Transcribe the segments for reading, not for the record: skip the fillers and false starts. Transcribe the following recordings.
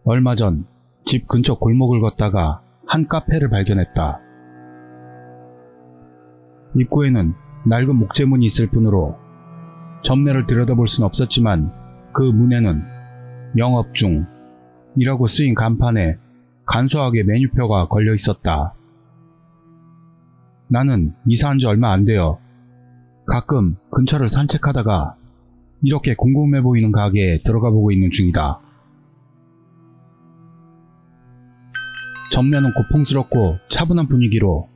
얼마 전 집 근처 골목을 걷다가 한 카페를 발견했다. 입구에는 낡은 목재문이 있을 뿐으로 전매를 들여다볼 순 없었지만 그 문에는 영업 중이라고 쓰인 간판에 간소하게 메뉴표가 걸려 있었다. 나는 이사한 지 얼마 안 되어 가끔 근처를 산책하다가 이렇게 궁금해 보이는 가게에 들어가 보고 있는 중이다. 전면은 고풍스럽고 차분한 분위기로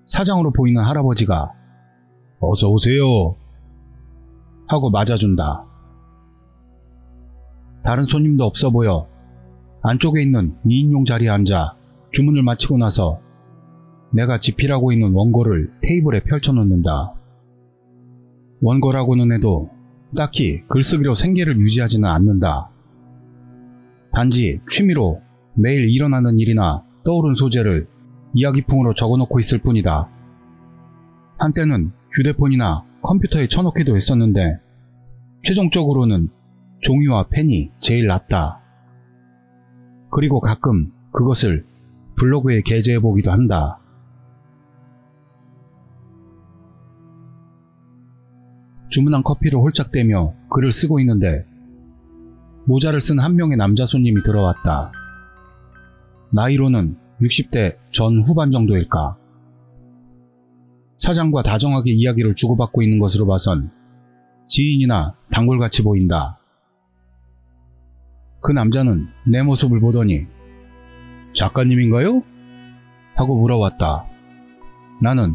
사장으로 보이는 할아버지가 "어서 오세요" 하고 맞아준다. 다른 손님도 없어 보여 안쪽에 있는 2인용 자리에 앉아 주문을 마치고 나서 내가 집필하고 있는 원고를 테이블에 펼쳐놓는다. 원고라고는 해도 딱히 글쓰기로 생계를 유지하지는 않는다. 단지 취미로 매일 일어나는 일이나 떠오른 소재를 이야기풍으로 적어놓고 있을 뿐이다. 한때는 휴대폰이나 컴퓨터에 쳐놓기도 했었는데 최종적으로는 종이와 펜이 제일 낫다. 그리고 가끔 그것을 블로그에 게재해보기도 한다. 주문한 커피를 홀짝대며 글을 쓰고 있는데 모자를 쓴 한 명의 남자 손님이 들어왔다. 나이로는 60대 전후반 정도일까. 사장과 다정하게 이야기를 주고받고 있는 것으로 봐선 지인이나 단골같이 보인다. 그 남자는 내 모습을 보더니 "작가님인가요?" 하고 물어왔다. 나는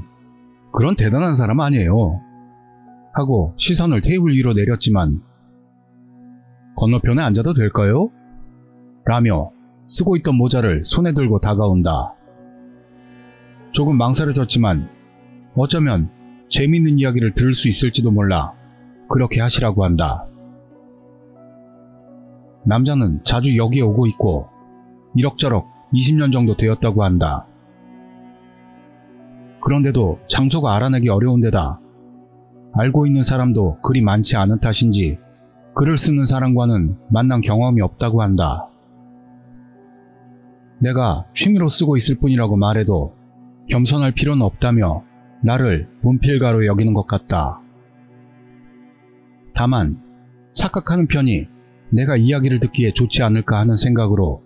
"그런 대단한 사람 아니에요" 하고 시선을 테이블 위로 내렸지만 "건너편에 앉아도 될까요?" 라며 쓰고 있던 모자를 손에 들고 다가온다. 조금 망설여졌지만 어쩌면 재미있는 이야기를 들을 수 있을지도 몰라 그렇게 하시라고 한다. 남자는 자주 여기에 오고 있고 이럭저럭 20년 정도 되었다고 한다. 그런데도 장소가 알아내기 어려운 데다 알고 있는 사람도 그리 많지 않은 탓인지 글을 쓰는 사람과는 만난 경험이 없다고 한다. 내가 취미로 쓰고 있을 뿐이라고 말해도 겸손할 필요는 없다며 나를 문필가로 여기는 것 같다. 다만 착각하는 편이 내가 이야기를 듣기에 좋지 않을까 하는 생각으로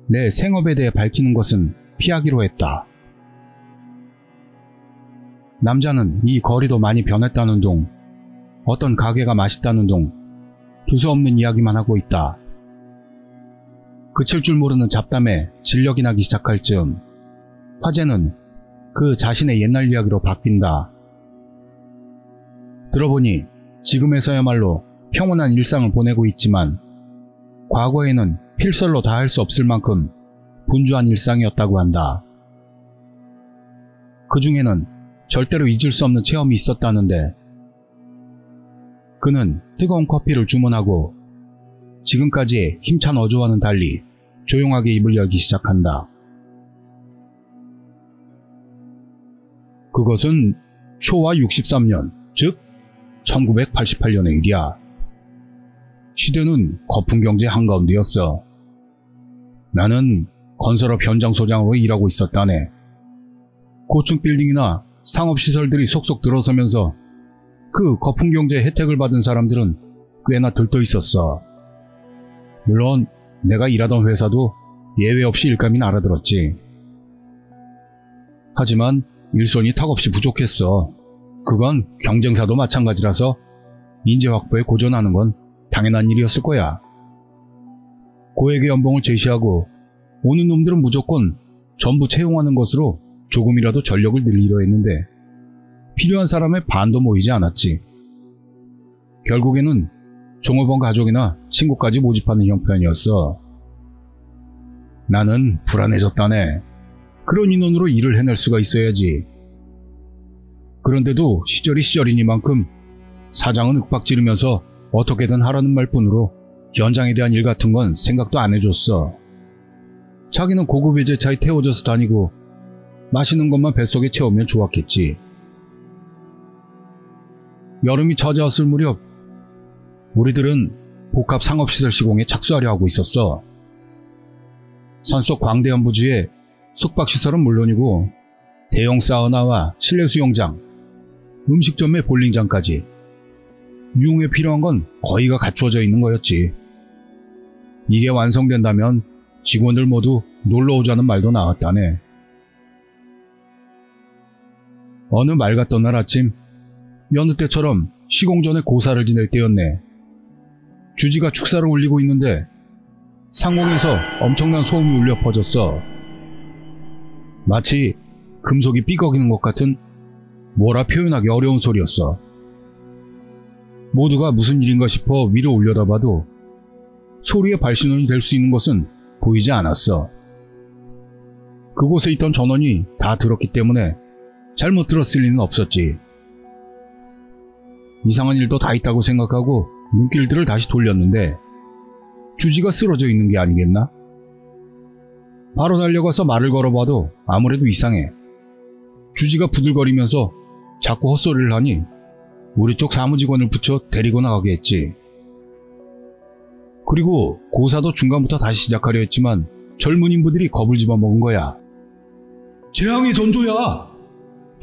내 생업에 대해 밝히는 것은 피하기로 했다. 남자는 이 거리도 많이 변했다는 둥, 어떤 가게가 맛있다는 둥, 두서없는 이야기만 하고 있다. 그칠 줄 모르는 잡담에 진력이 나기 시작할 즈음 화제는 그 자신의 옛날 이야기로 바뀐다. 들어보니 지금에서야말로 평온한 일상을 보내고 있지만 과거에는 필설로 다 할 수 없을 만큼 분주한 일상이었다고 한다. 그 중에는 절대로 잊을 수 없는 체험이 있었다는데 그는 뜨거운 커피를 주문하고 지금까지의 힘찬 어조와는 달리 조용하게 입을 열기 시작한다. 그것은 초와 63년, 즉 1988년의 일이야. 시대는 거품경제 한가운데였어. 나는 건설업 현장 소장으로 일하고 있었다네. 고층 빌딩이나 상업시설들이 속속 들어서면서 그 거품경제 혜택을 받은 사람들은 꽤나 들떠 있었어. 물론 내가 일하던 회사도 예외 없이 일감이 날아들었지. 하지만 일손이 턱없이 부족했어. 그건 경쟁사도 마찬가지라서 인재 확보에 고전하는 건 당연한 일이었을 거야. 고액의 연봉을 제시하고 오는 놈들은 무조건 전부 채용하는 것으로 조금이라도 전력을 늘리려 했는데 필요한 사람의 반도 모이지 않았지. 결국에는 종업원 가족이나 친구까지 모집하는 형편이었어. 나는 불안해졌다네. 그런 인원으로 일을 해낼 수가 있어야지. 그런데도 시절이 시절이니만큼 사장은 윽박지르면서 어떻게든 하라는 말뿐으로 현장에 대한 일 같은 건 생각도 안 해줬어. 자기는 고급 외제차에 태워져서 다니고 마시는 것만 뱃속에 채우면 좋았겠지. 여름이 찾아왔을 무렵 우리들은 복합 상업시설 시공에 착수하려 하고 있었어. 산속 광대한 부지에 숙박시설은 물론이고 대형 사우나와 실내 수영장, 음식점에 볼링장까지 유흥에 필요한 건 거의가 갖추어져 있는 거였지. 이게 완성된다면 직원들 모두 놀러오자는 말도 나왔다네. 어느 맑았던 날 아침, 여느 때처럼 시공전에 고사를 지낼 때였네. 주지가 축사를 올리고 있는데 상공에서 엄청난 소음이 울려 퍼졌어. 마치 금속이 삐걱이는 것 같은 뭐라 표현하기 어려운 소리였어. 모두가 무슨 일인가 싶어 위로 올려다봐도 소리의 발신원이 될 수 있는 것은 보이지 않았어. 그곳에 있던 전원이 다 들었기 때문에 잘못 들었을 리는 없었지. 이상한 일도 다 있다고 생각하고 눈길들을 다시 돌렸는데 주지가 쓰러져 있는 게 아니겠나? 바로 달려가서 말을 걸어봐도 아무래도 이상해. 주지가 부들거리면서 자꾸 헛소리를 하니 우리 쪽 사무직원을 붙여 데리고 나가게 했지. 그리고 고사도 중간부터 다시 시작하려 했지만 젊은 인부들이 겁을 집어먹은 거야. 재앙의 전조야!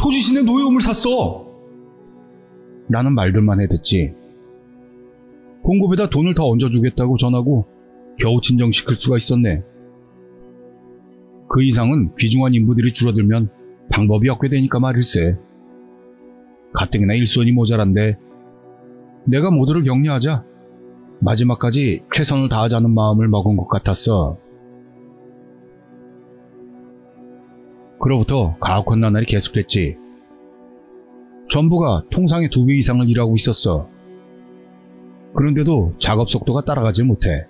토지신의 노여움을 샀어! 라는 말들만 해듣지. 공급에다 돈을 더 얹어주겠다고 전하고 겨우 진정시킬 수가 있었네. 그 이상은 귀중한 인부들이 줄어들면 방법이 없게 되니까 말일세. 가뜩이나 일손이 모자란데 내가 모두를 격려하자 마지막까지 최선을 다하자는 마음을 먹은 것 같았어. 그로부터 가혹한 나날이 계속됐지. 전부가 통상의 2배 이상을 일하고 있었어. 그런데도 작업 속도가 따라가지 못해.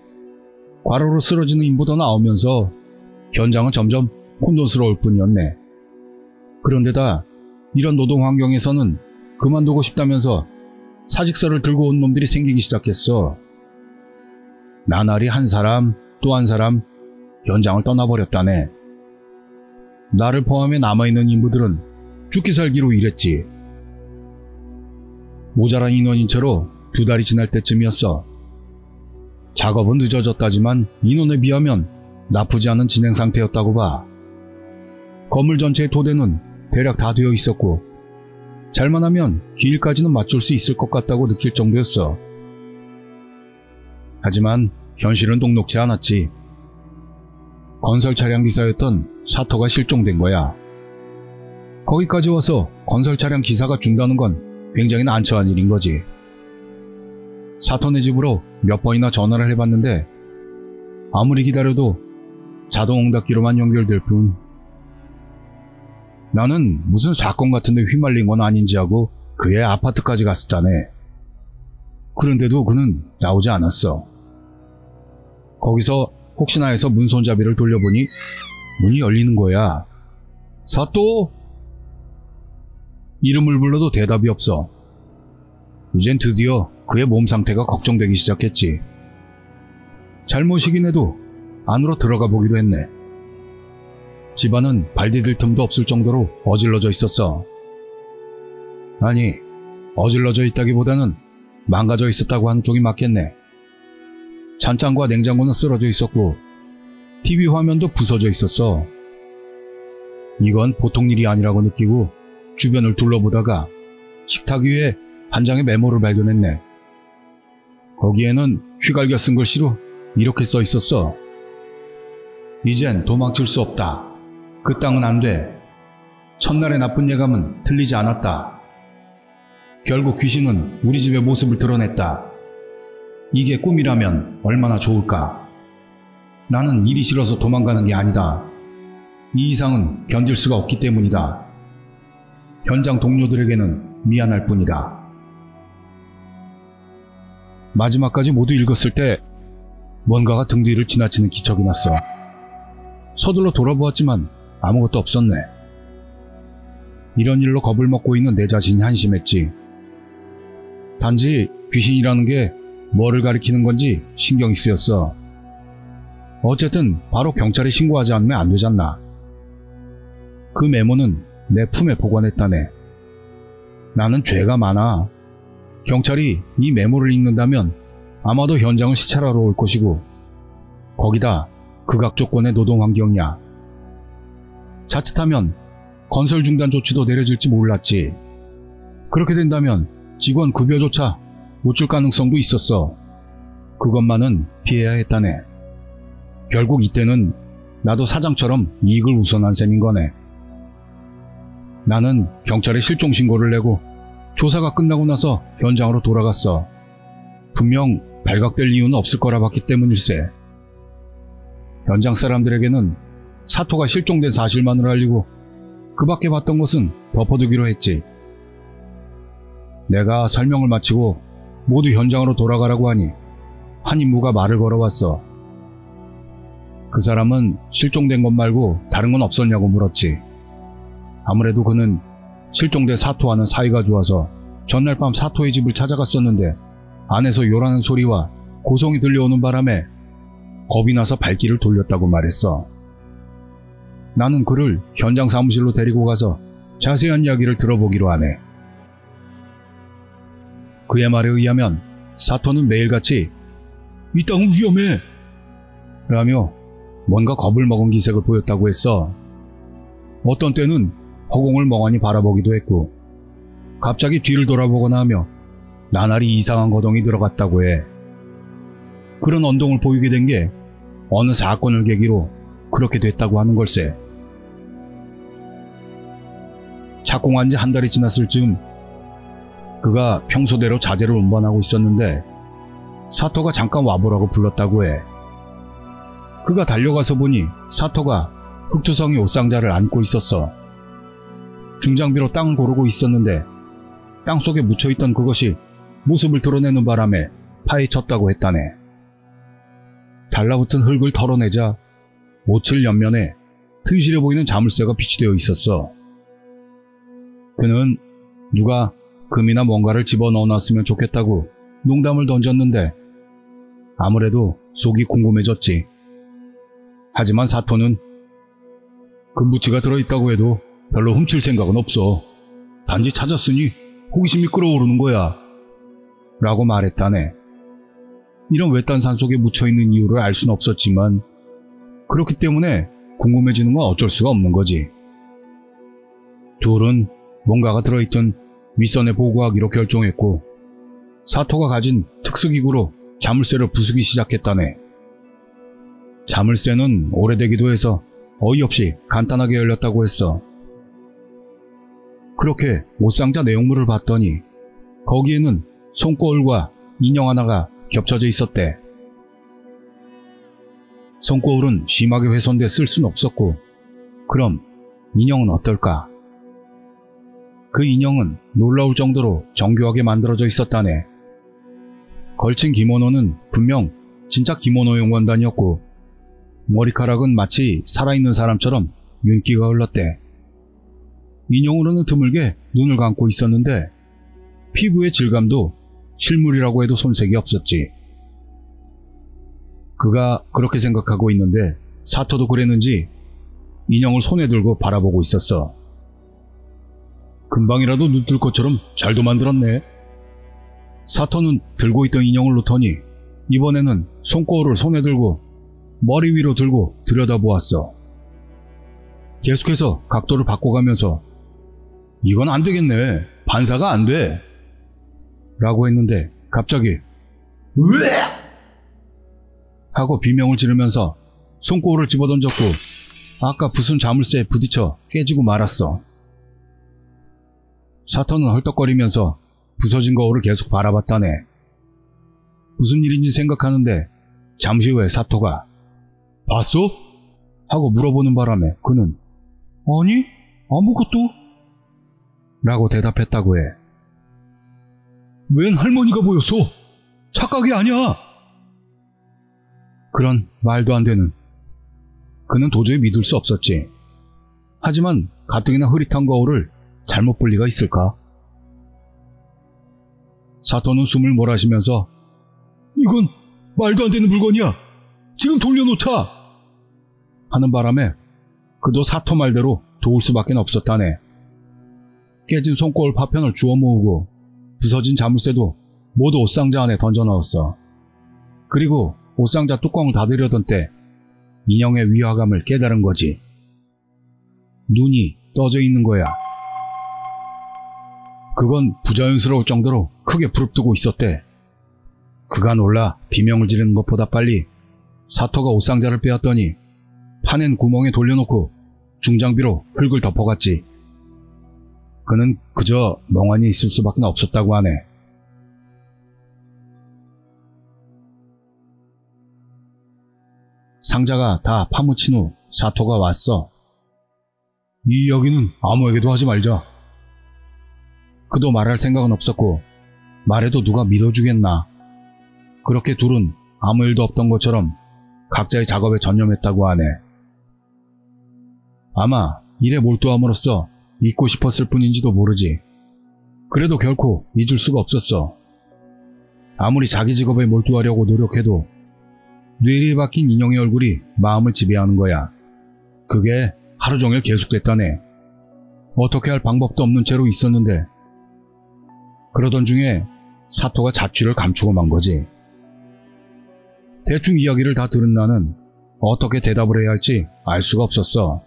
과로로 쓰러지는 인부도 나오면서 현장은 점점 혼돈스러울 뿐이었네. 그런데다 이런 노동 환경에서는 그만두고 싶다면서 사직서를 들고 온 놈들이 생기기 시작했어. 나날이 한 사람 또 한 사람 현장을 떠나버렸다네. 나를 포함해 남아있는 인부들은 죽기 살기로 일했지. 모자란 인원인 채로 2달이 지날 때쯤이었어. 작업은 늦어졌다지만 인원에 비하면 나쁘지 않은 진행 상태였다고 봐. 건물 전체의 토대는 대략 다 되어 있었고 잘만 하면 기일까지는 맞출 수 있을 것 같다고 느낄 정도였어. 하지만 현실은 녹록지 않았지. 건설 차량 기사였던 사토가 실종된 거야. 거기까지 와서 건설 차량 기사가 준다는 건 굉장히 난처한 일인 거지. 사토네 집으로 몇 번이나 전화를 해봤는데 아무리 기다려도 자동 응답기로만 연결될 뿐. 나는 무슨 사건 같은 데 휘말린 건 아닌지 하고 그의 아파트까지 갔었다네. 그런데도 그는 나오지 않았어. 거기서 혹시나 해서 문 손잡이를 돌려보니 문이 열리는 거야. 사또! 이름을 불러도 대답이 없어. 이젠 드디어 그의 몸 상태가 걱정되기 시작했지. 잘못이긴 해도 안으로 들어가 보기로 했네. 집안은 발 디딜 틈도 없을 정도로 어질러져 있었어. 아니, 어질러져 있다기보다는 망가져 있었다고 하는 쪽이 맞겠네. 찬장과 냉장고는 쓰러져 있었고 TV 화면도 부서져 있었어. 이건 보통 일이 아니라고 느끼고 주변을 둘러보다가 식탁 위에 한 장의 메모를 발견했네. 거기에는 휘갈겨 쓴 글씨로 이렇게 써 있었어. 이젠 도망칠 수 없다. 그 땅은 안 돼. 첫날의 나쁜 예감은 틀리지 않았다. 결국 귀신은 우리 집의 모습을 드러냈다. 이게 꿈이라면 얼마나 좋을까. 나는 일이 싫어서 도망가는 게 아니다. 이 이상은 견딜 수가 없기 때문이다. 현장 동료들에게는 미안할 뿐이다. 마지막까지 모두 읽었을 때 뭔가가 등 뒤를 지나치는 기척이 났어. 서둘러 돌아보았지만 아무것도 없었네. 이런 일로 겁을 먹고 있는 내 자신이 한심했지. 단지 귀신이라는 게 뭐를 가리키는 건지 신경이 쓰였어. 어쨌든 바로 경찰에 신고하지 않으면 안 되잖나. 그 메모는 내 품에 보관했다네. 나는 죄가 많아. 경찰이 이 메모를 읽는다면 아마도 현장을 시찰하러 올 것이고 거기다 극악 조건의 노동 환경이야. 자칫하면 건설 중단 조치도 내려질지 몰랐지. 그렇게 된다면 직원 급여조차 못 줄 가능성도 있었어. 그것만은 피해야 했다네. 결국 이때는 나도 사장처럼 이익을 우선한 셈인 거네. 나는 경찰에 실종 신고를 내고 조사가 끝나고 나서 현장으로 돌아갔어. 분명 발각될 이유는 없을 거라 봤기 때문일세. 현장 사람들에게는 사토가 실종된 사실만을 알리고 그 밖에 봤던 것은 덮어두기로 했지. 내가 설명을 마치고 모두 현장으로 돌아가라고 하니 한 인무가 말을 걸어왔어. 그 사람은 실종된 것 말고 다른 건 없었냐고 물었지. 아무래도 그는 실종된 사토와는 사이가 좋아서 전날 밤 사토의 집을 찾아갔었는데 안에서 요라는 소리와 고성이 들려오는 바람에 겁이 나서 발길을 돌렸다고 말했어. 나는 그를 현장 사무실로 데리고 가서 자세한 이야기를 들어보기로 하네. 그의 말에 의하면 사토는 매일같이 이 땅은 위험해! 라며 뭔가 겁을 먹은 기색을 보였다고 했어. 어떤 때는 허공을 멍하니 바라보기도 했고 갑자기 뒤를 돌아보거나 하며 나날이 이상한 거동이 들어갔다고 해. 그런 언동을 보이게 된 게 어느 사건을 계기로 그렇게 됐다고 하는 걸세. 착공한 지 한 달이 지났을 즈음 그가 평소대로 자재를 운반하고 있었는데 사토가 잠깐 와보라고 불렀다고 해. 그가 달려가서 보니 사토가 흙투성이 옷상자를 안고 있었어. 중장비로 땅을 고르고 있었는데 땅속에 묻혀있던 그것이 모습을 드러내는 바람에 파헤쳤다고 했다네. 달라붙은 흙을 털어내자 오칠 옆면에 튼실해 보이는 자물쇠가 비치되어 있었어. 그는 누가 금이나 뭔가를 집어넣어놨으면 좋겠다고 농담을 던졌는데 아무래도 속이 궁금해졌지. 하지만 사토는 금부치가 들어있다고 해도 별로 훔칠 생각은 없어. 단지 찾았으니 호기심이 끌어오르는 거야. 라고 말했다네. 이런 외딴 산속에 묻혀있는 이유를 알 수는 없었지만 그렇기 때문에 궁금해지는 건 어쩔 수가 없는 거지. 둘은 뭔가가 들어있던 윗선에 보고하기로 결정했고 사토가 가진 특수기구로 자물쇠를 부수기 시작했다네. 자물쇠는 오래되기도 해서 어이없이 간단하게 열렸다고 했어. 그렇게 옷상자 내용물을 봤더니 거기에는 손거울과 인형 하나가 겹쳐져 있었대. 손거울은 심하게 훼손돼 쓸 순 없었고 그럼 인형은 어떨까? 그 인형은 놀라울 정도로 정교하게 만들어져 있었다네. 걸친 기모노는 분명 진짜 기모노용 원단이었고 머리카락은 마치 살아있는 사람처럼 윤기가 흘렀대. 인형으로는 드물게 눈을 감고 있었는데 피부의 질감도 실물이라고 해도 손색이 없었지. 그가 그렇게 생각하고 있는데 사토도 그랬는지 인형을 손에 들고 바라보고 있었어. 금방이라도 눈 뜰 것처럼 잘도 만들었네. 사토는 들고 있던 인형을 놓더니 이번에는 손거울을 손에 들고 머리 위로 들고 들여다보았어. 계속해서 각도를 바꿔가면서 이건 안 되겠네. 반사가 안 돼. 라고 했는데 갑자기 으악! 하고 비명을 지르면서 손거울을 집어던졌고 아까 부순 자물쇠에 부딪혀 깨지고 말았어. 사토는 헐떡거리면서 부서진 거울을 계속 바라봤다네. 무슨 일인지 생각하는데 잠시 후에 사토가 봤어? 하고 물어보는 바람에 그는 아니 아무것도 라고 대답했다고 해. 웬 할머니가 보였어? 착각이 아니야. 그런 말도 안 되는. 그는 도저히 믿을 수 없었지. 하지만 가뜩이나 흐릿한 거울을 잘못 볼 리가 있을까? 사토는 숨을 몰아쉬면서 이건 말도 안 되는 물건이야. 지금 돌려놓자. 하는 바람에 그도 사토 말대로 도울 수밖에 없었다네. 깨진 손거울 파편을 주워 모으고 부서진 자물쇠도 모두 옷상자 안에 던져 넣었어. 그리고 옷상자 뚜껑을 닫으려던 때 인형의 위화감을 깨달은 거지. 눈이 떠져 있는 거야. 그건 부자연스러울 정도로 크게 부릅뜨고 있었대. 그가 놀라 비명을 지르는 것보다 빨리 사토가 옷상자를 빼앗더니 파낸 구멍에 돌려놓고 중장비로 흙을 덮어갔지. 그는 그저 멍하니 있을 수밖에 없었다고 하네. 상자가 다 파묻힌 후 사토가 왔어. 이 이야기는 아무에게도 하지 말자. 그도 말할 생각은 없었고 말해도 누가 믿어주겠나. 그렇게 둘은 아무 일도 없던 것처럼 각자의 작업에 전념했다고 하네. 아마 일에 몰두함으로써 잊고 싶었을 뿐인지도 모르지. 그래도 결코 잊을 수가 없었어. 아무리 자기 직업에 몰두하려고 노력해도 뇌리에 박힌 인형의 얼굴이 마음을 지배하는 거야. 그게 하루 종일 계속됐다네. 어떻게 할 방법도 없는 채로 있었는데 그러던 중에 사토가 자취를 감추고 만 거지. 대충 이야기를 다 들은 나는 어떻게 대답을 해야 할지 알 수가 없었어.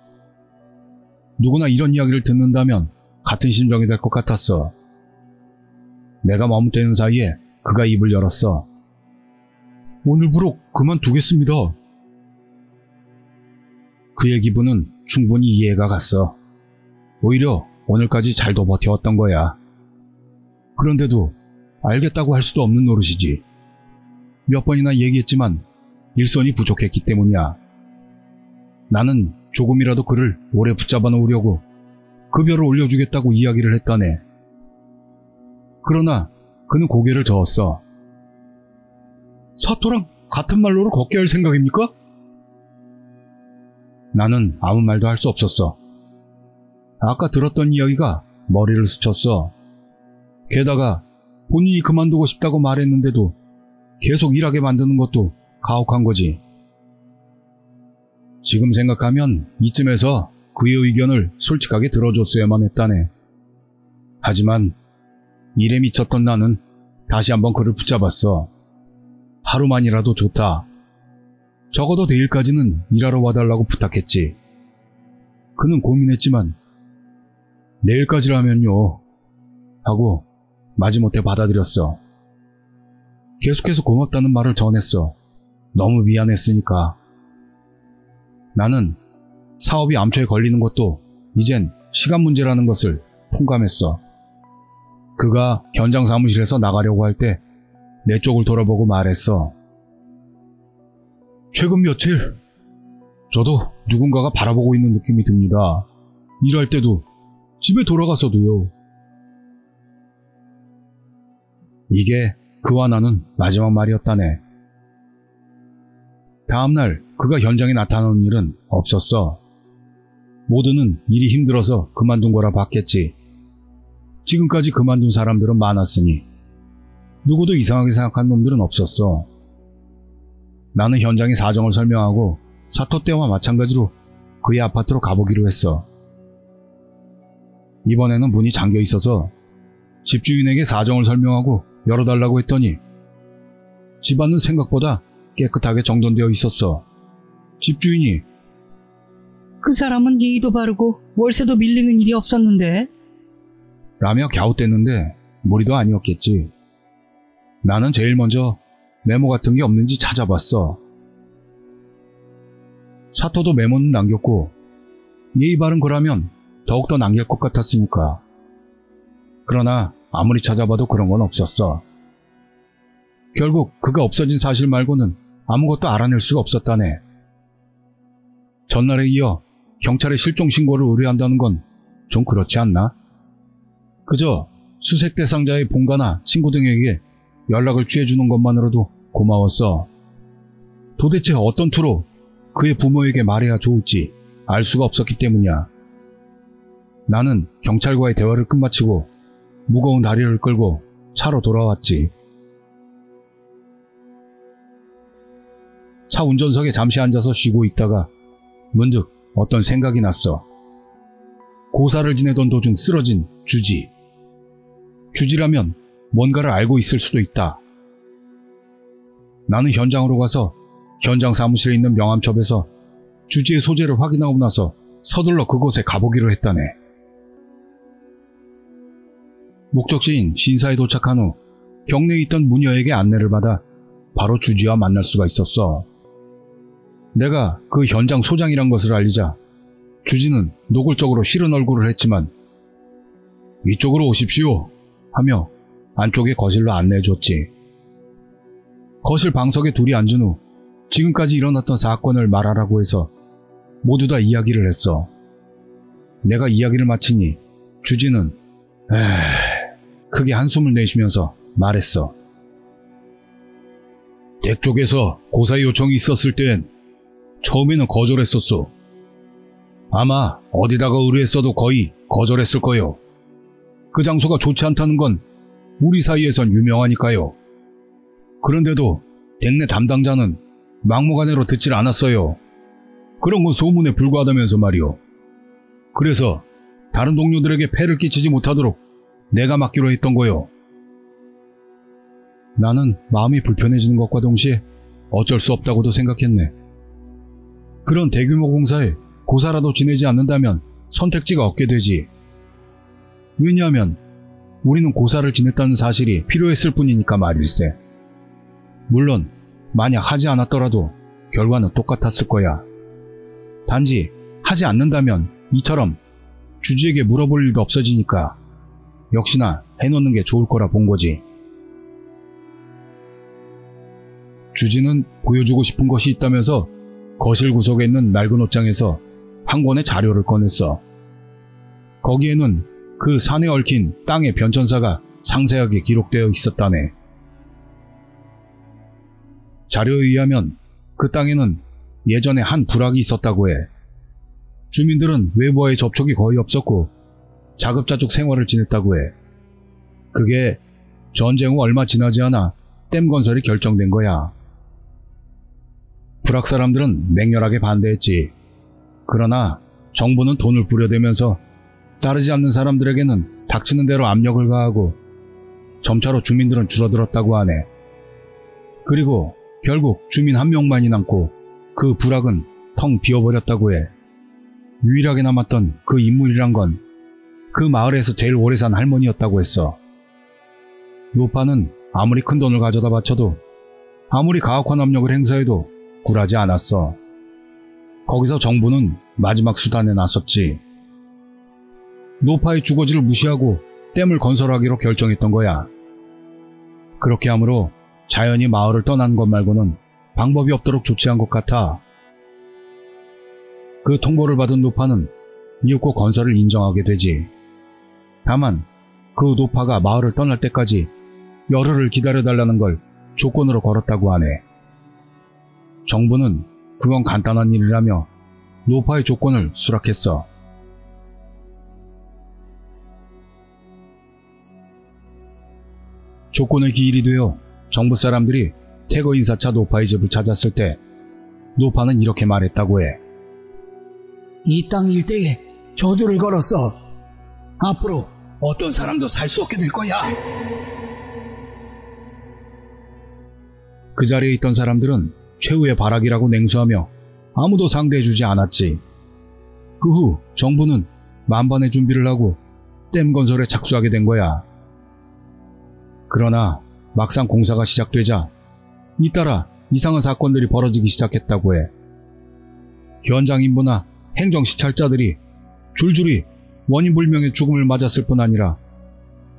누구나 이런 이야기를 듣는다면 같은 심정이 될 것 같았어. 내가 머뭇대는 사이에 그가 입을 열었어. 오늘부로 그만두겠습니다. 그의 기분은 충분히 이해가 갔어. 오히려 오늘까지 잘도 버텨왔던 거야. 그런데도 알겠다고 할 수도 없는 노릇이지. 몇 번이나 얘기했지만 일손이 부족했기 때문이야. 나는 조금이라도 그를 오래 붙잡아 놓으려고 급여를 올려주겠다고 이야기를 했다네. 그러나 그는 고개를 저었어. 사토랑 같은 말로를 걷게 할 생각입니까? 나는 아무 말도 할 수 없었어. 아까 들었던 이야기가 머리를 스쳤어. 게다가 본인이 그만두고 싶다고 말했는데도 계속 일하게 만드는 것도 가혹한 거지. 지금 생각하면 이쯤에서 그의 의견을 솔직하게 들어줬어야만 했다네. 하지만 일에 미쳤던 나는 다시 한번 그를 붙잡았어. 하루만이라도 좋다. 적어도 내일까지는 일하러 와달라고 부탁했지. 그는 고민했지만 내일까지라면요 하고 마지못해 받아들였어. 계속해서 고맙다는 말을 전했어. 너무 미안했으니까. 나는 사업이 암초에 걸리는 것도 이젠 시간 문제라는 것을 통감했어. 그가 현장 사무실에서 나가려고 할 때 내 쪽을 돌아보고 말했어. 최근 며칠 저도 누군가가 바라보고 있는 느낌이 듭니다. 일할 때도 집에 돌아가서도요. 이게 그와 나는 마지막 말이었다네. 다음날 그가 현장에 나타나는 일은 없었어. 모두는 일이 힘들어서 그만둔 거라 봤겠지. 지금까지 그만둔 사람들은 많았으니 누구도 이상하게 생각한 놈들은 없었어. 나는 현장의 사정을 설명하고 사토 때와 마찬가지로 그의 아파트로 가보기로 했어. 이번에는 문이 잠겨 있어서 집주인에게 사정을 설명하고 열어달라고 했더니 집안은 생각보다 깨끗하게 정돈되어 있었어. 집주인이 그 사람은 예의도 바르고 월세도 밀리는 일이 없었는데 라며 갸웃댔는데 무리도 아니었겠지. 나는 제일 먼저 메모 같은 게 없는지 찾아봤어. 사토도 메모는 남겼고 예의 바른 거라면 더욱더 남길 것 같았으니까. 그러나 아무리 찾아봐도 그런 건 없었어. 결국 그가 없어진 사실 말고는 아무것도 알아낼 수가 없었다네. 전날에 이어 경찰에 실종 신고를 의뢰한다는 건 좀 그렇지 않나? 그저 수색 대상자의 본가나 친구 등에게 연락을 취해주는 것만으로도 고마웠어. 도대체 어떤 투로 그의 부모에게 말해야 좋을지 알 수가 없었기 때문이야. 나는 경찰과의 대화를 끝마치고 무거운 다리를 끌고 차로 돌아왔지. 차 운전석에 잠시 앉아서 쉬고 있다가 문득 어떤 생각이 났어. 고사를 지내던 도중 쓰러진 주지. 주지라면 뭔가를 알고 있을 수도 있다. 나는 현장으로 가서 현장 사무실에 있는 명함첩에서 주지의 소재를 확인하고 나서 서둘러 그곳에 가보기로 했다네. 목적지인 신사에 도착한 후 경내에 있던 무녀에게 안내를 받아 바로 주지와 만날 수가 있었어. 내가 그 현장 소장이란 것을 알리자 주지는 노골적으로 싫은 얼굴을 했지만 이쪽으로 오십시오 하며 안쪽의 거실로 안내해줬지. 거실 방석에 둘이 앉은 후 지금까지 일어났던 사건을 말하라고 해서 모두 다 이야기를 했어. 내가 이야기를 마치니 주지는 크게 한숨을 내쉬면서 말했어. 댁 쪽에서 고사 요청이 있었을 땐 처음에는 거절했었어. 아마 어디다가 의뢰했어도 거의 거절했을 거요. 그 장소가 좋지 않다는 건 우리 사이에선 유명하니까요. 그런데도 댁내 담당자는 막무가내로 듣질 않았어요. 그런 건 소문에 불과하다면서 말이요. 그래서 다른 동료들에게 폐를 끼치지 못하도록 내가 맡기로 했던 거요. 나는 마음이 불편해지는 것과 동시에 어쩔 수 없다고도 생각했네. 그런 대규모 공사에 고사라도 지내지 않는다면 선택지가 없게 되지. 왜냐하면 우리는 고사를 지냈다는 사실이 필요했을 뿐이니까 말일세. 물론 만약 하지 않았더라도 결과는 똑같았을 거야. 단지 하지 않는다면 이처럼 주지에게 물어볼 일도 없어지니까 역시나 해놓는 게 좋을 거라 본 거지. 주지는 보여주고 싶은 것이 있다면서 거실 구석에 있는 낡은 옷장에서 한 권의 자료를 꺼냈어. 거기에는 그 산에 얽힌 땅의 변천사가 상세하게 기록되어 있었다네. 자료에 의하면 그 땅에는 예전에 한 불악이 있었다고 해. 주민들은 외부와의 접촉이 거의 없었고 자급자족 생활을 지냈다고 해. 그게 전쟁 후 얼마 지나지 않아 댐 건설이 결정된 거야. 불악 사람들은 맹렬하게 반대했지. 그러나 정부는 돈을 부려대면서 따르지 않는 사람들에게는 닥치는 대로 압력을 가하고 점차로 주민들은 줄어들었다고 하네. 그리고 결국 주민 한 명만이 남고 그 불악은 텅 비어버렸다고 해. 유일하게 남았던 그 인물이란 건 그 마을에서 제일 오래 산 할머니였다고 했어. 노파는 아무리 큰 돈을 가져다 바쳐도 아무리 가혹한 압력을 행사해도 굴하지 않았어. 거기서 정부는 마지막 수단에 나섰지. 노파의 주거지를 무시하고 댐을 건설하기로 결정했던 거야. 그렇게 함으로 자연히 마을을 떠난 것 말고는 방법이 없도록 조치한 것 같아. 그 통보를 받은 노파는 이윽고 건설을 인정하게 되지. 다만 그 노파가 마을을 떠날 때까지 열흘을 기다려달라는 걸 조건으로 걸었다고 하네. 정부는 그건 간단한 일이라며 노파의 조건을 수락했어. 조건의 기일이 되어 정부 사람들이 태거 인사차 노파의 집을 찾았을 때 노파는 이렇게 말했다고 해. 이 땅 일대에 저주를 걸었어. 앞으로 어떤 사람도 살 수 없게 될 거야. 그 자리에 있던 사람들은 최후의 발악이라고 냉소하며 아무도 상대해주지 않았지. 그 후 정부는 만반의 준비를 하고 댐 건설에 착수하게 된 거야. 그러나 막상 공사가 시작되자 잇따라 이상한 사건들이 벌어지기 시작했다고 해. 현장 인부나 행정 시찰자들이 줄줄이 원인불명의 죽음을 맞았을 뿐 아니라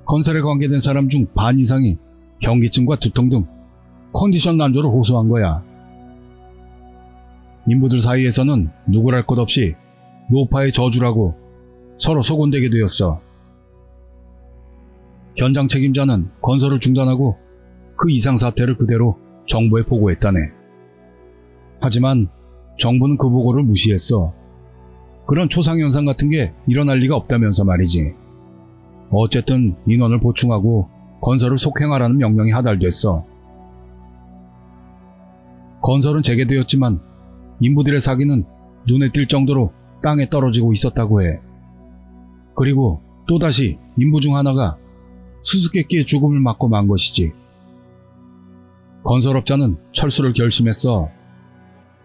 건설에 관계된 사람 중 반 이상이 현기증과 두통 등 컨디션 난조를 호소한 거야. 인부들 사이에서는 누구랄 것 없이 노파의 저주라고 서로 소곤대게 되었어. 현장 책임자는 건설을 중단하고 그 이상 사태를 그대로 정부에 보고했다네. 하지만 정부는 그 보고를 무시했어. 그런 초상현상 같은 게 일어날 리가 없다면서 말이지. 어쨌든 인원을 보충하고 건설을 속행하라는 명령이 하달됐어. 건설은 재개되었지만 인부들의 사기는 눈에 띌 정도로 땅에 떨어지고 있었다고 해. 그리고 또다시 인부 중 하나가 수수께끼의 죽음을 맞고 만 것이지. 건설업자는 철수를 결심했어.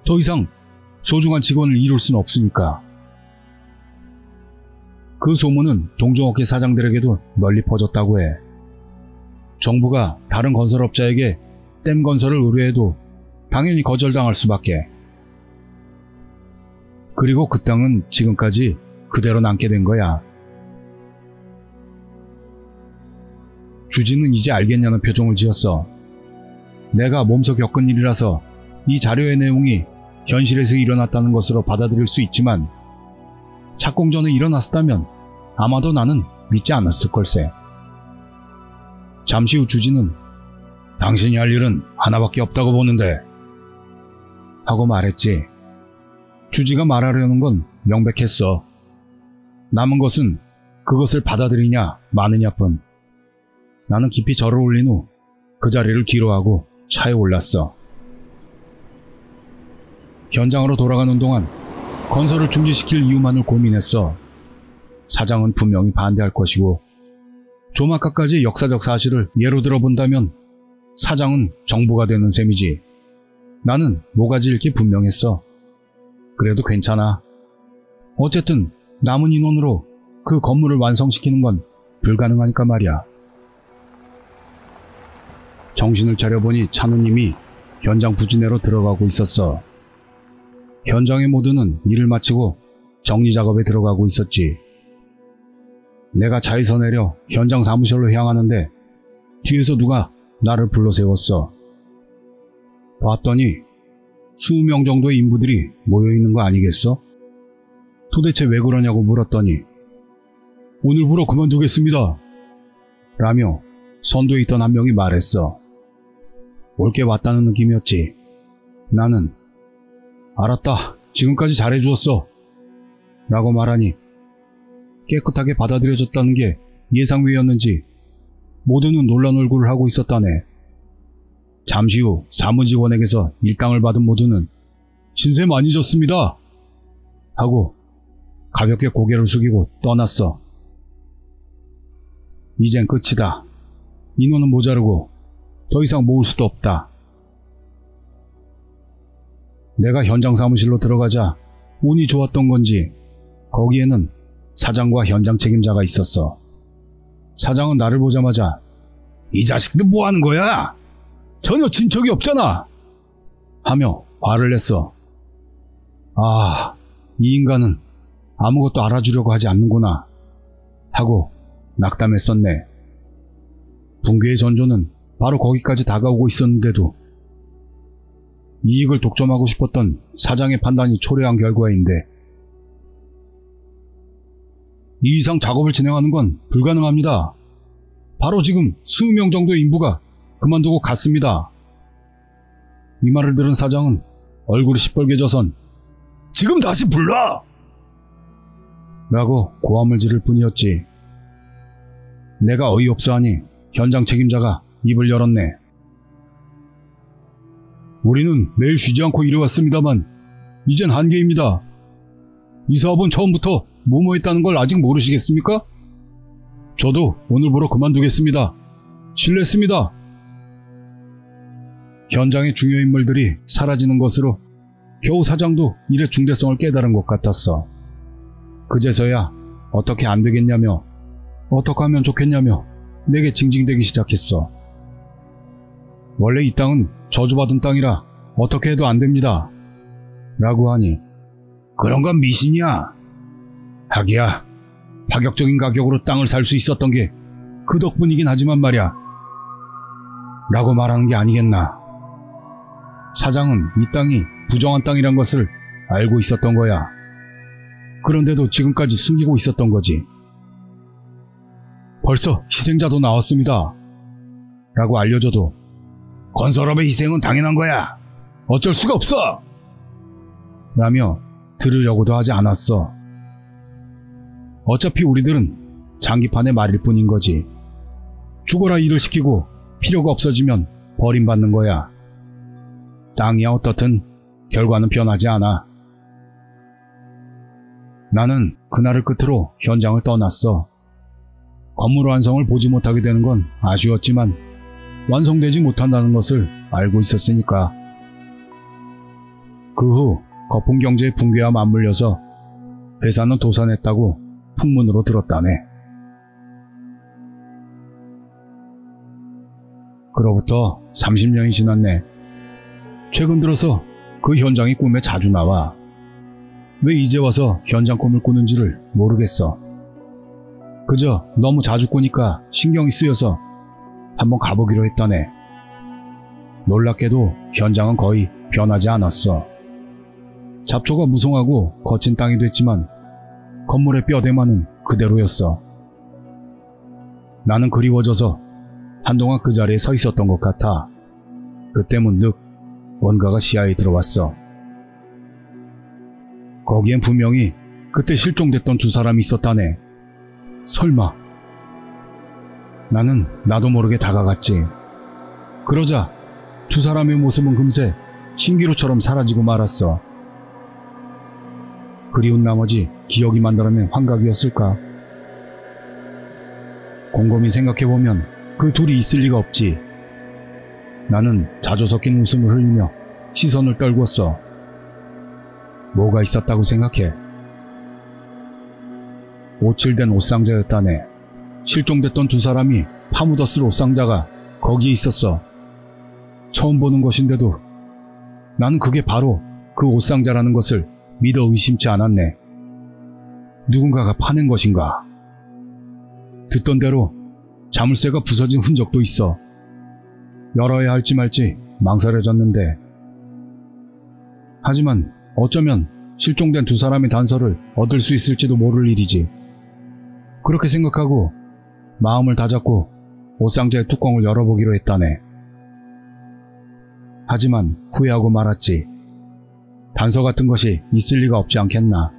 더 이상 소중한 직원을 잃을 수는 없으니까. 그 소문은 동종업계 사장들에게도 널리 퍼졌다고 해. 정부가 다른 건설업자에게 댐 건설을 의뢰해도 당연히 거절당할 수밖에. 그리고 그 땅은 지금까지 그대로 남게 된 거야. 주진은 이제 알겠냐는 표정을 지었어. 내가 몸소 겪은 일이라서 이 자료의 내용이 현실에서 일어났다는 것으로 받아들일 수 있지만 착공 전에 일어났었다면 아마도 나는 믿지 않았을 걸세. 잠시 후 주진은 당신이 할 일은 하나밖에 없다고 보는데 하고 말했지. 주지가 말하려는 건 명백했어. 남은 것은 그것을 받아들이냐 마느냐뿐. 나는 깊이 절을 올린 후 그 자리를 뒤로하고 차에 올랐어. 현장으로 돌아가는 동안 건설을 중지시킬 이유만을 고민했어. 사장은 분명히 반대할 것이고 조마카까지 역사적 사실을 예로 들어본다면 사장은 정부가 되는 셈이지. 나는 모가지일 게 분명했어. 그래도 괜찮아. 어쨌든 남은 인원으로 그 건물을 완성시키는 건 불가능하니까 말이야. 정신을 차려보니 차는 이미 현장 부지내로 들어가고 있었어. 현장의 모두는 일을 마치고 정리 작업에 들어가고 있었지. 내가 차에서 내려 현장 사무실로 향하는데 뒤에서 누가 나를 불러 세웠어. 봤더니 20명 정도의 인부들이 모여있는 거 아니겠어? 도대체 왜 그러냐고 물었더니 오늘부로 그만두겠습니다 라며 선두에 있던 한 명이 말했어. 옳게 왔다는 느낌이었지. 나는 알았다, 지금까지 잘해주었어 라고 말하니 깨끗하게 받아들여졌다는 게 예상 외였는지 모두는 놀란 얼굴을 하고 있었다네. 잠시 후 사무직원에게서 일당을 받은 모두는 신세 많이 졌습니다 하고 가볍게 고개를 숙이고 떠났어. 이젠 끝이다. 인원은 모자르고 더 이상 모을 수도 없다. 내가 현장 사무실로 들어가자 운이 좋았던 건지 거기에는 사장과 현장 책임자가 있었어. 사장은 나를 보자마자 이 자식들 뭐 하는 거야? 전혀 진척이 없잖아 하며 화를 냈어. 아, 이 인간은 아무것도 알아주려고 하지 않는구나 하고 낙담했었네. 붕괴의 전조는 바로 거기까지 다가오고 있었는데도 이익을 독점하고 싶었던 사장의 판단이 초래한 결과인데 이 이상 작업을 진행하는 건 불가능합니다. 바로 지금 20명 정도의 인부가 그만두고 갔습니다. 이 말을 들은 사장은 얼굴이 시뻘개져선 지금 다시 불러! 라고 고함을 지를 뿐이었지. 내가 어이없어하니 현장 책임자가 입을 열었네. 우리는 매일 쉬지 않고 일해왔습니다만 이젠 한계입니다. 이 사업은 처음부터 뭐뭐했다는 걸 아직 모르시겠습니까? 저도 오늘부로 그만두겠습니다. 실례했습니다. 현장의 중요 인물들이 사라지는 것으로 겨우 사장도 일의 중대성을 깨달은 것 같았어. 그제서야 어떻게 안 되겠냐며 어떻게 하면 좋겠냐며 내게 징징대기 시작했어. 원래 이 땅은 저주받은 땅이라 어떻게 해도 안 됩니다 라고 하니 그런 건 미신이야. 하기야 파격적인 가격으로 땅을 살 수 있었던 게 그 덕분이긴 하지만 말이야 라고 말하는 게 아니겠나. 사장은 이 땅이 부정한 땅이란 것을 알고 있었던 거야. 그런데도 지금까지 숨기고 있었던 거지. 벌써 희생자도 나왔습니다 라고 알려줘도 건설업의 희생은 당연한 거야. 어쩔 수가 없어 라며 들으려고도 하지 않았어. 어차피 우리들은 장기판의 말일 뿐인 거지. 죽어라 일을 시키고 필요가 없어지면 버림받는 거야. 땅이야 어떻든 결과는 변하지 않아. 나는 그날을 끝으로 현장을 떠났어. 건물 완성을 보지 못하게 되는 건 아쉬웠지만 완성되지 못한다는 것을 알고 있었으니까. 그 후 거품 경제의 붕괴와 맞물려서 회사는 도산했다고 풍문으로 들었다네. 그로부터 30년이 지났네. 최근 들어서 그 현장이 꿈에 자주 나와. 왜 이제 와서 현장 꿈을 꾸는지를 모르겠어. 그저 너무 자주 꾸니까 신경이 쓰여서 한번 가보기로 했다네. 놀랍게도 현장은 거의 변하지 않았어. 잡초가 무성하고 거친 땅이 됐지만 건물의 뼈대만은 그대로였어. 나는 그리워져서 한동안 그 자리에 서 있었던 것 같아. 그때 문득 뭔가가 시야에 들어왔어. 거기엔 분명히 그때 실종됐던 두 사람이 있었다네. 설마. 나는 나도 모르게 다가갔지. 그러자 두 사람의 모습은 금세 신기루처럼 사라지고 말았어. 그리운 나머지 기억이 만들어낸 환각이었을까? 곰곰이 생각해보면 그 둘이 있을 리가 없지. 나는 자조 섞인 웃음을 흘리며 시선을 떨구었어. 뭐가 있었다고 생각해? 오칠된 옷상자였다네. 실종됐던 두 사람이 파묻었을 옷상자가 거기에 있었어. 처음 보는 것인데도 나는 그게 바로 그 옷상자라는 것을 믿어 의심치 않았네. 누군가가 파낸 것인가? 듣던 대로 자물쇠가 부서진 흔적도 있어. 열어야 할지 말지 망설여졌는데, 하지만 어쩌면 실종된 두 사람의 단서를 얻을 수 있을지도 모를 일이지. 그렇게 생각하고 마음을 다잡고 옷상자의 뚜껑을 열어보기로 했다네. 하지만 후회하고 말았지. 단서 같은 것이 있을 리가 없지 않겠나.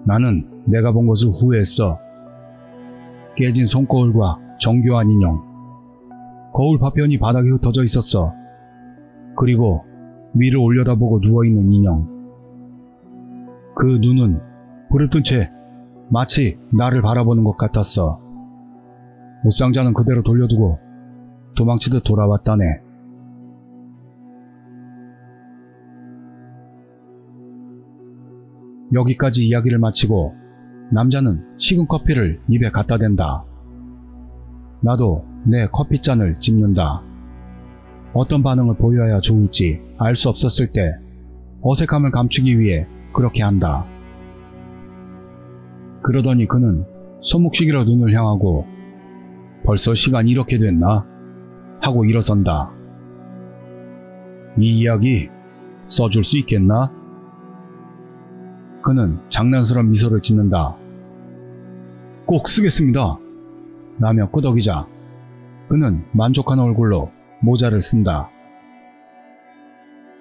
나는 내가 본 것을 후회했어. 깨진 손거울과 정교한 인형, 거울 파편이 바닥에 흩어져 있었어. 그리고 위를 올려다보고 누워있는 인형. 그 눈은 불을 뜬 채 마치 나를 바라보는 것 같았어. 옷상자는 그대로 돌려두고 도망치듯 돌아왔다네. 여기까지 이야기를 마치고 남자는 식은 커피를 입에 갖다 댄다. 나도 내 커피잔을 집는다. 어떤 반응을 보여야 좋을지 알 수 없었을 때 어색함을 감추기 위해 그렇게 한다. 그러더니 그는 손목시계로 눈을 향하고 벌써 시간이 이렇게 됐나? 하고 일어선다. 이 이야기 써줄 수 있겠나? 그는 장난스러운 미소를 짓는다. 꼭 쓰겠습니다. 라며 끄덕이자 그는 만족한 얼굴로 모자를 쓴다.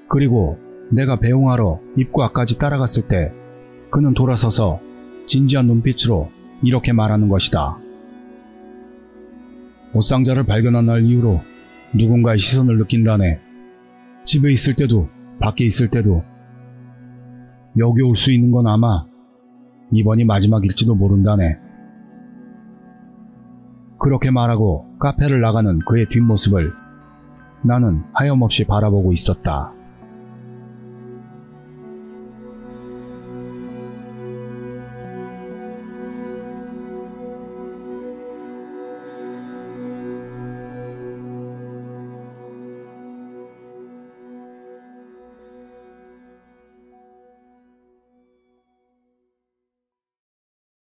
그리고 내가 배웅하러 입구 앞까지 따라갔을 때 그는 돌아서서 진지한 눈빛으로 이렇게 말하는 것이다. 옷상자를 발견한 날 이후로 누군가의 시선을 느낀다네. 집에 있을 때도 밖에 있을 때도. 여기 올 수 있는 건 아마 이번이 마지막일지도 모른다네. 그렇게 말하고 카페를 나가는 그의 뒷모습을 나는 하염없이 바라보고 있었다.